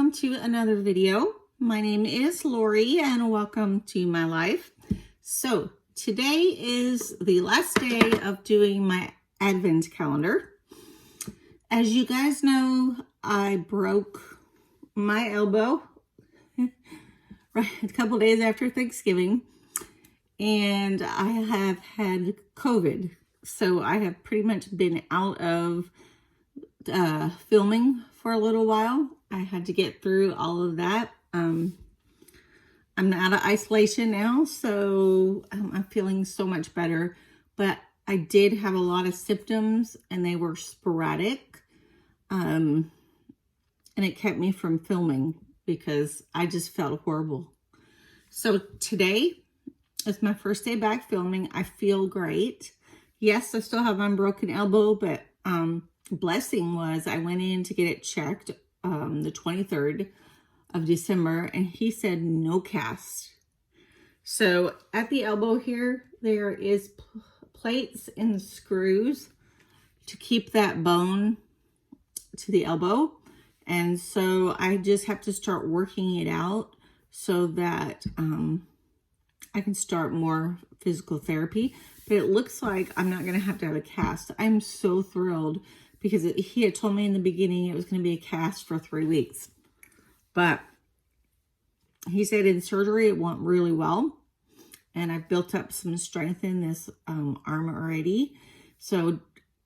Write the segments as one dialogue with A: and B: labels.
A: welcome to another video. My name is Lori and welcome to my life. So today is the last day of doing my Advent calendar. As you guys know, I broke my elbow right a couple days after Thanksgiving, and I have had COVID. So I have pretty much been out of filming for a little while. I had to get through all of that. I'm out of isolation now, so I'm feeling so much better. But I did have a lot of symptoms, and they were sporadic. And it kept me from filming because I just felt horrible. So today is my first day back filming. I feel great. Yes, I still have my broken elbow, but blessing was I went in to get it checked the 23rd of December, and he said no cast. So at the elbow here, there is plates and screws to keep that bone to the elbow. And so I just have to start working it out so that I can start more physical therapy. But it looks like I'm not going to have a cast. I'm so thrilled because he had told me in the beginning it was going to be a cast for 3 weeks. But he said in surgery it went really well. And I've built up some strength in this arm already. So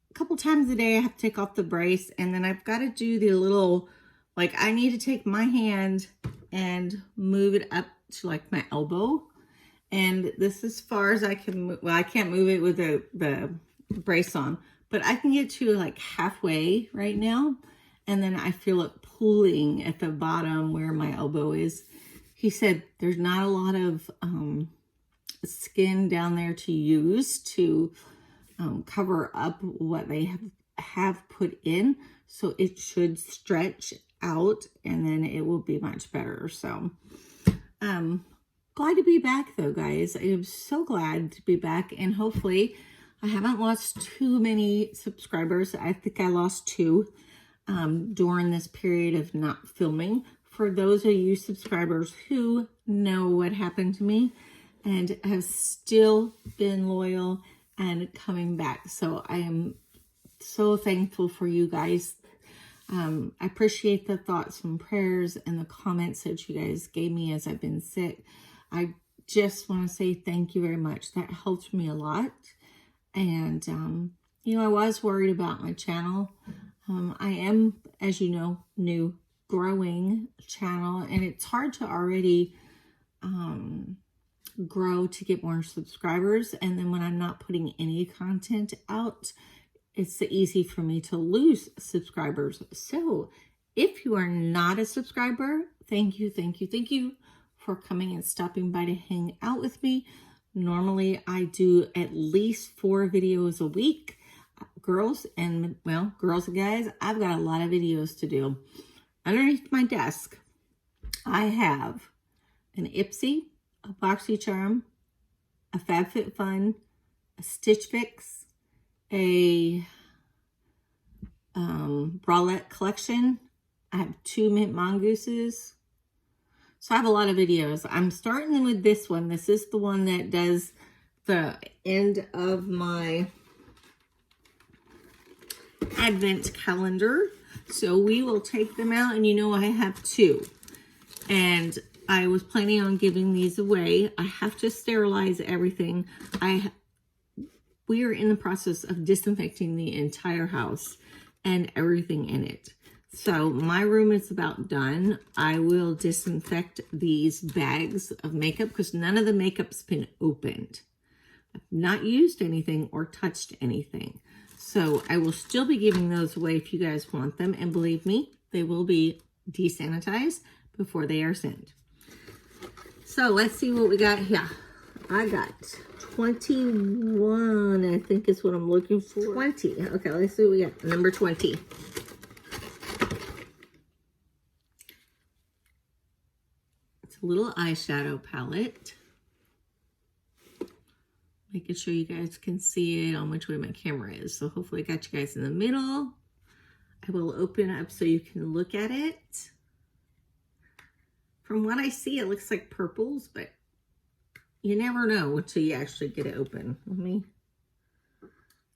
A: a couple times a day I have to take off the brace. And then I've got to do the little, like I need to take my hand and move it up to like my elbow. And this is as far as I can move. Well, I can't move it with the brace on. But I can get to like halfway right now. And then I feel it pulling at the bottom where my elbow is. He said there's not a lot of skin down there to use to cover up what they have put in. So it should stretch out and then it will be much better. So glad to be back though, guys. I am so glad to be back, and hopefully I haven't lost too many subscribers. I think I lost 2 during this period of not filming. For those of you subscribers who know what happened to me and have still been loyal and coming back. So I am so thankful for you guys. I appreciate the thoughts and prayers and the comments that you guys gave me as I've been sick. I just want to say thank you very much. That helped me a lot. And, you know, I was worried about my channel. I am, as you know, new, growing channel, and it's hard to already grow to get more subscribers. And then when I'm not putting any content out, it's easy for me to lose subscribers. So if you are not a subscriber, thank you for coming and stopping by to hang out with me. Normally I do at least 4 videos a week. Girls and guys, I've got a lot of videos to do. Underneath my desk, I have an IPSY, a BOXYCHARM, a FABFITFUN, a Stitch Fix, a bralette collection. I have 2 mintMONGOOSEs. So I have a lot of videos. I'm starting with this one. This is the one that does the end of my Advent calendar. So we will take them out, and you know I have 2. And I was planning on giving these away. I have to sterilize everything. We are in the process of disinfecting the entire house and everything in it. So my room is about done. I will disinfect these bags of makeup because none of the makeup's been opened. I've not used anything or touched anything. So I will still be giving those away if you guys want them. And believe me, they will be desanitized before they are sent. So let's see what we got here. I got 21, I think is what I'm looking for. 20. Okay, let's see what we got. Number 20. It's a little eyeshadow palette. Making sure you guys can see it on which way my camera is. So hopefully I got you guys in the middle. I will open up so you can look at it. From what I see, it looks like purples, but you never know until you actually get it open. Let me,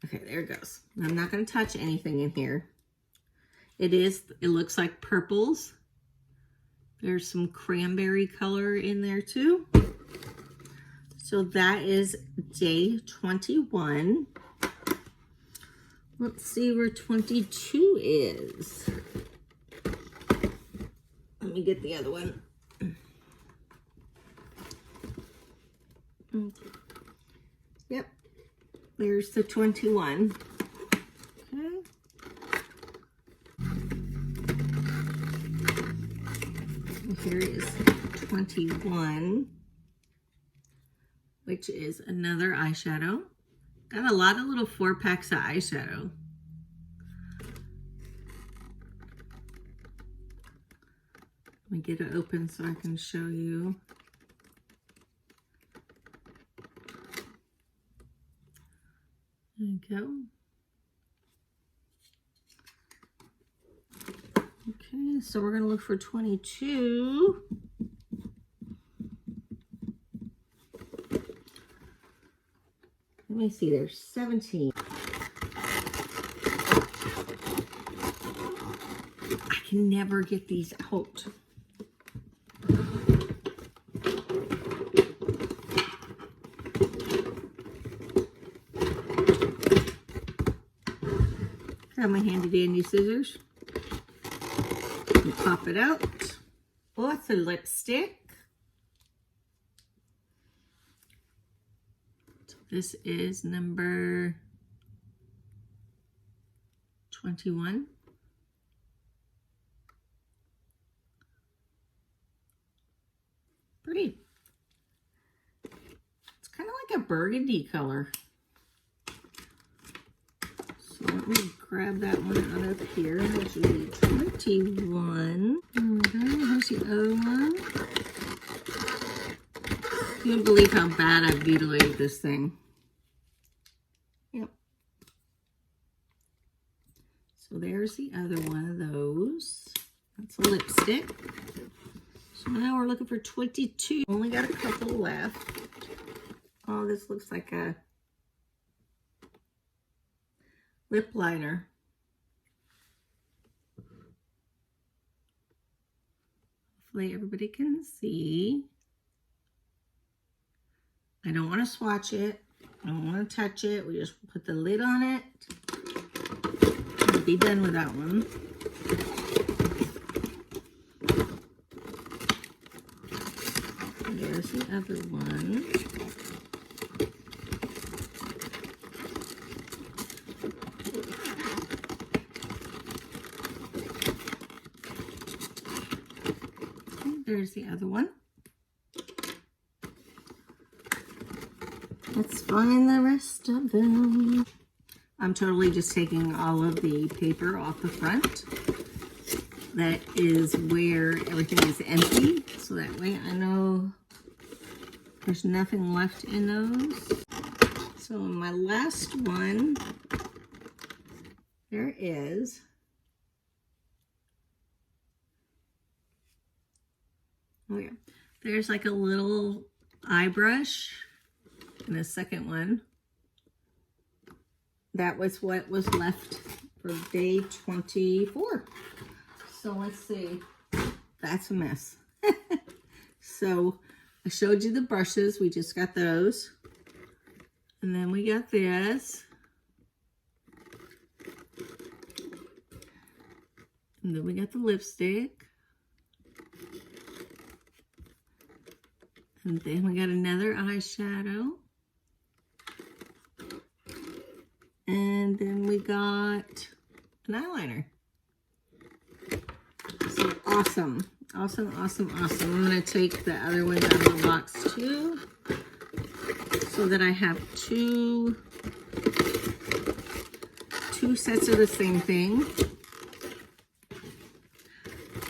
A: okay, there it goes. I'm not going to touch anything in here. It looks like purples. There's some cranberry color in there too. So that is day 21. Let's see where 22 is. Let me get the other one. Yep, there's the 21. Okay. Here is 21, which is another eyeshadow. Got a lot of little 4-packs of eyeshadow. Let me get it open so I can show you. There you go. Okay, so we're going to look for 22. Let me see, there's 17. I can never get these out. Grab my handy dandy scissors. Pop it out. Oh, it's a lipstick. So this is number 21. Pretty. It's kind of like a burgundy color. So let me grab that one out of here, which would be 21. Okay, here's the other one. You wouldn't believe how bad I've mutilated this thing. Yep. So there's the other one of those. That's a lipstick. So now we're looking for 22. Only got a couple left. Oh, this looks like a lip liner. Hopefully everybody can see. I don't want to swatch it. I don't want to touch it. We just put the lid on it. We'll be done with that one. There's the other one. There's the other one. Let's find the rest of them. I'm totally just taking all of the paper off the front. That is where everything is empty. So that way I know there's nothing left in those. So my last one, there is. Oh yeah, there's like a little eye brush and a second one. That was what was left for day 24. So let's see, that's a mess. So I showed you the brushes, we just got those. And then we got this. And then we got the lipstick. And then we got another eyeshadow. And then we got an eyeliner. So awesome. Awesome, awesome, awesome. I'm going to take the other ones out of the box too, so that I have two sets of the same thing.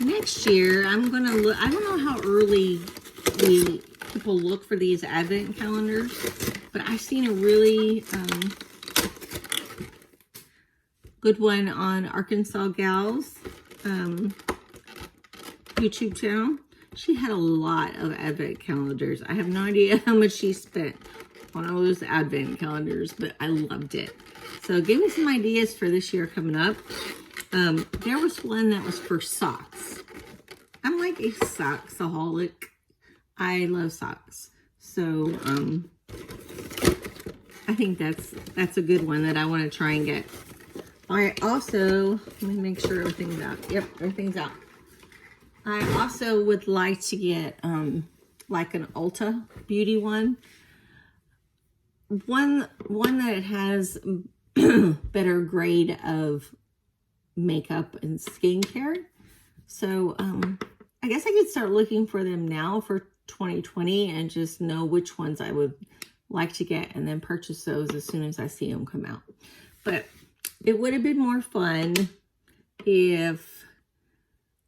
A: Next year, I'm going to look, I don't know how early people look for these advent calendars, but I've seen a really good one on Arkansas Gals YouTube channel. She had a lot of advent calendars. I have no idea how much she spent on all those advent calendars, but I loved it. So give me some ideas for this year coming up. There was one that was for socks. I'm like a socksaholic. I love socks. So I think that's a good one that I want to try and get. I also, let me make sure everything's out. Yep, everything's out. I also would like to get like an Ulta Beauty one. One that has better grade of makeup and skincare. So I guess I could start looking for them now for 2020 and just know which ones I would like to get and then purchase those as soon as I see them come out. But it would have been more fun if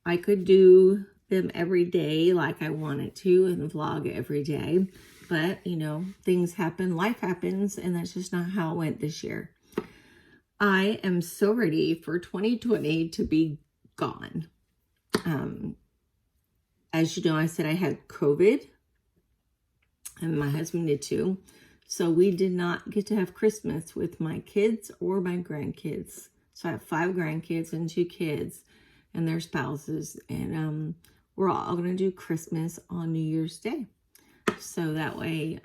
A: I could do them every day like I wanted to and vlog every day. But, you know, things happen, life happens, and that's just not how it went this year. I am so ready for 2020 to be gone. As you know, I said I had COVID, and my husband did too. So we did not get to have Christmas with my kids or my grandkids. So I have 5 grandkids and 2 kids and their spouses. And we're all going to do Christmas on New Year's Day. So that way,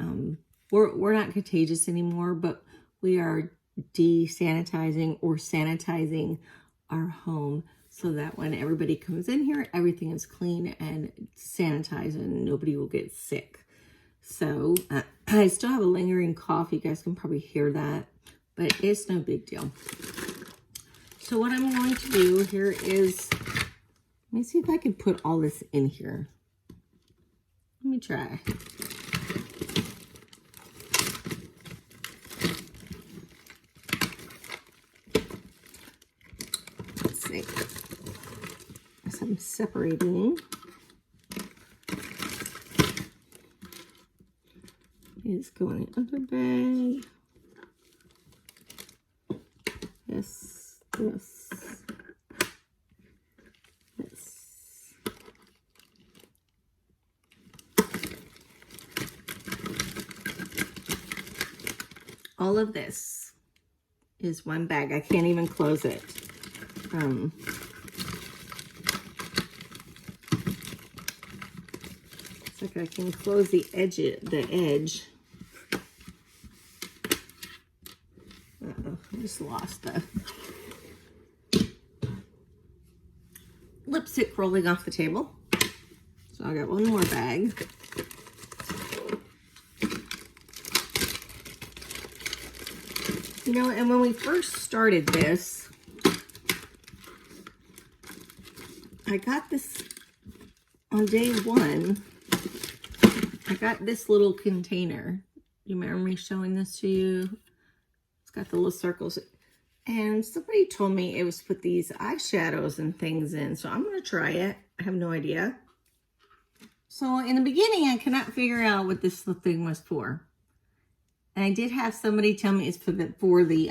A: we're not contagious anymore, but we are desanitizing or sanitizing our home so that when everybody comes in here, everything is clean and sanitized and nobody will get sick. So I still have a lingering cough. You guys can probably hear that, but it's no big deal. So what I'm going to do here is, let me see if I can put all this in here. Let me try. Let's see. As I'm separating, it's going in the other bag. This. All of this is one bag. I can't even close it. It's like I can close the edge. Uh-oh, I just lost the lipstick rolling off the table. So I got one more bag. You know, and when we first started this, I got this on day 1. I got this little container. You remember me showing this to you? It's got the little circles. And somebody told me it was put these eyeshadows and things in. So I'm going to try it. I have no idea. So in the beginning, I could not figure out what this thing was for. And I did have somebody tell me it's for the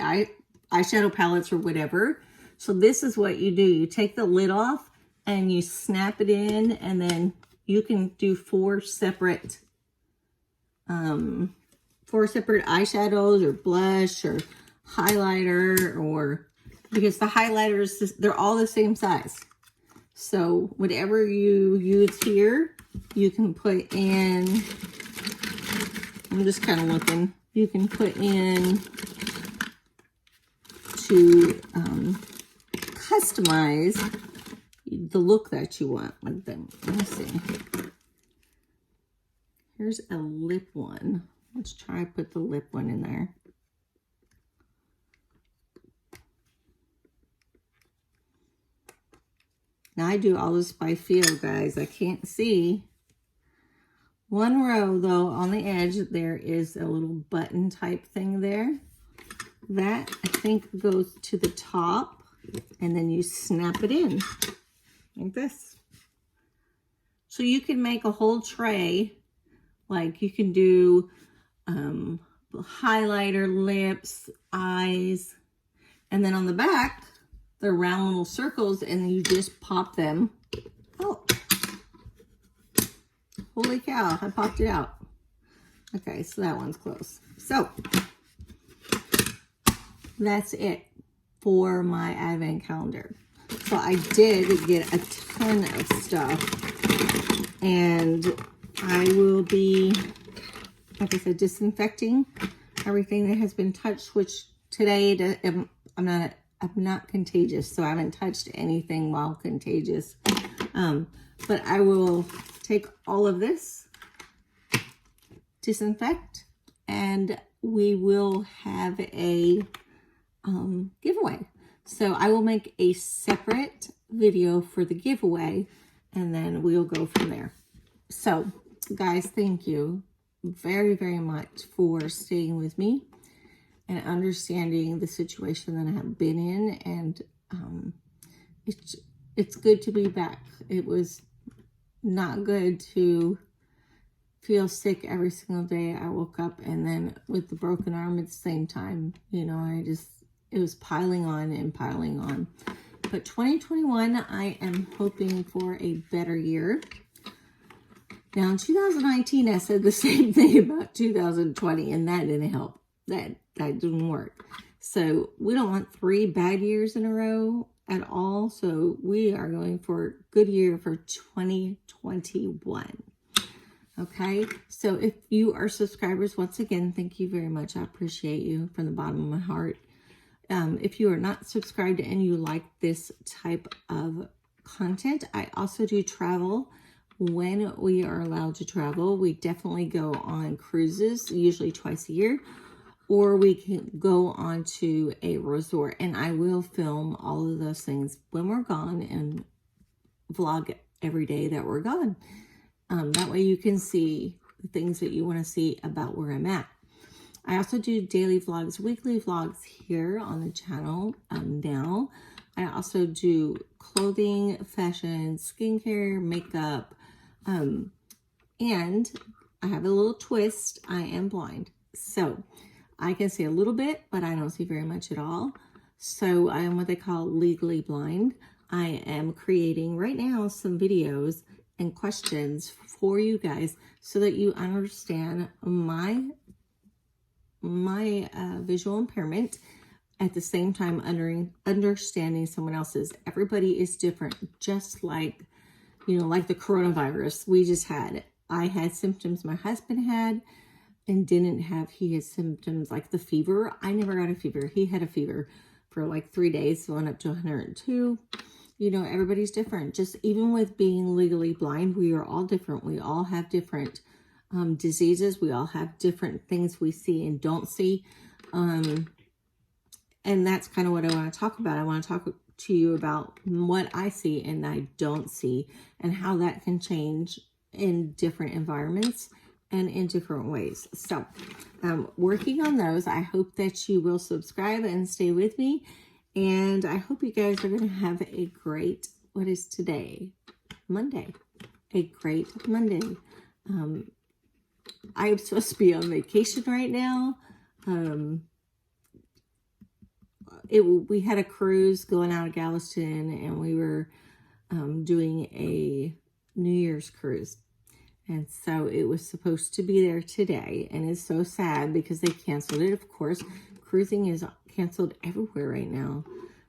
A: eyeshadow palettes or whatever. So this is what you do. You take the lid off and you snap it in, and then you can do 4 separate eyeshadows or blush or highlighter, or because the highlighters, they're all the same size. So whatever you use here, you can put in, I'm just kind of looking. You can put in to customize the look that you want. Like them. Let me see. Here's a lip one. Let's try put the lip one in there. Now I do all this by feel, guys. I can't see. One row, though, on the edge, there is a little button type thing there. That, I think, goes to the top, and then you snap it in like this. So you can make a whole tray. Like, you can do highlighter, lips, eyes, and then on the back, they're round little circles, and you just pop them out. Holy cow, I popped it out. Okay, so that one's close. So, that's it for my advent calendar. So I did get a ton of stuff, and I will be, like I said, disinfecting everything that has been touched, which today I'm not contagious, so I haven't touched anything while contagious. But I will take all of this, disinfect, and we will have a giveaway. So I will make a separate video for the giveaway, and then we'll go from there. So guys, thank you very, very much for staying with me and understanding the situation that I have been in. And it's good to be back. It was not good to feel sick every single day. I woke up and then with the broken arm at the same time, you know, it was piling on and piling on. But 2021, I am hoping for a better year. Now in 2019, I said the same thing about 2020, and that didn't help. That didn't work. So we don't want 3 bad years in a row at all. So we are going for a good year for 2021. Okay, so if you are subscribers, once again, thank you very much. I appreciate you from the bottom of my heart. If you are not subscribed and you like this type of content, I also do travel when we are allowed to travel. We definitely go on cruises, usually twice a year, or we can go on to a resort, and I will film all of those things when we're gone and vlog every day that we're gone. That way you can see the things that you want to see about where I'm at. I also do daily vlogs, weekly vlogs here on the channel now. I also do clothing, fashion, skincare, makeup, and I have a little twist. I am blind, so I can see a little bit, but I don't see very much at all. So I am what they call legally blind. I am creating right now some videos and questions for you guys so that you understand my visual impairment at the same time understanding someone else's. Everybody is different, just like, you know, like the coronavirus we just had. I had symptoms my husband had and didn't have. He had symptoms like the fever. I never got a fever. He had a fever for like 3 days, going up to 102. You know, everybody's different. Just even with being legally blind, we are all different. We all have different diseases. We all have different things we see and don't see. And that's kind of what I want to talk about. I want to talk to you about what I see and I don't see, and how that can change in different environments and in different ways. So working on those. I hope that you will subscribe and stay with me. And I hope you guys are going to have a great, what is today? Monday. A great Monday. I am supposed to be on vacation right now. We had a cruise going out of Galveston, and we were doing a New Year's cruise. And so it was supposed to be there today, and it's so sad because they canceled it. Of course, cruising is canceled everywhere right now.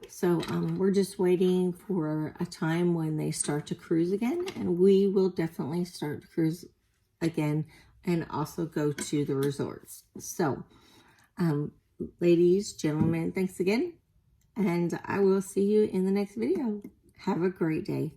A: So we're just waiting for a time when they start to cruise again, and we will definitely start to cruise again and also go to the resorts. So ladies, gentlemen, thanks again, and I will see you in the next video. Have a great day.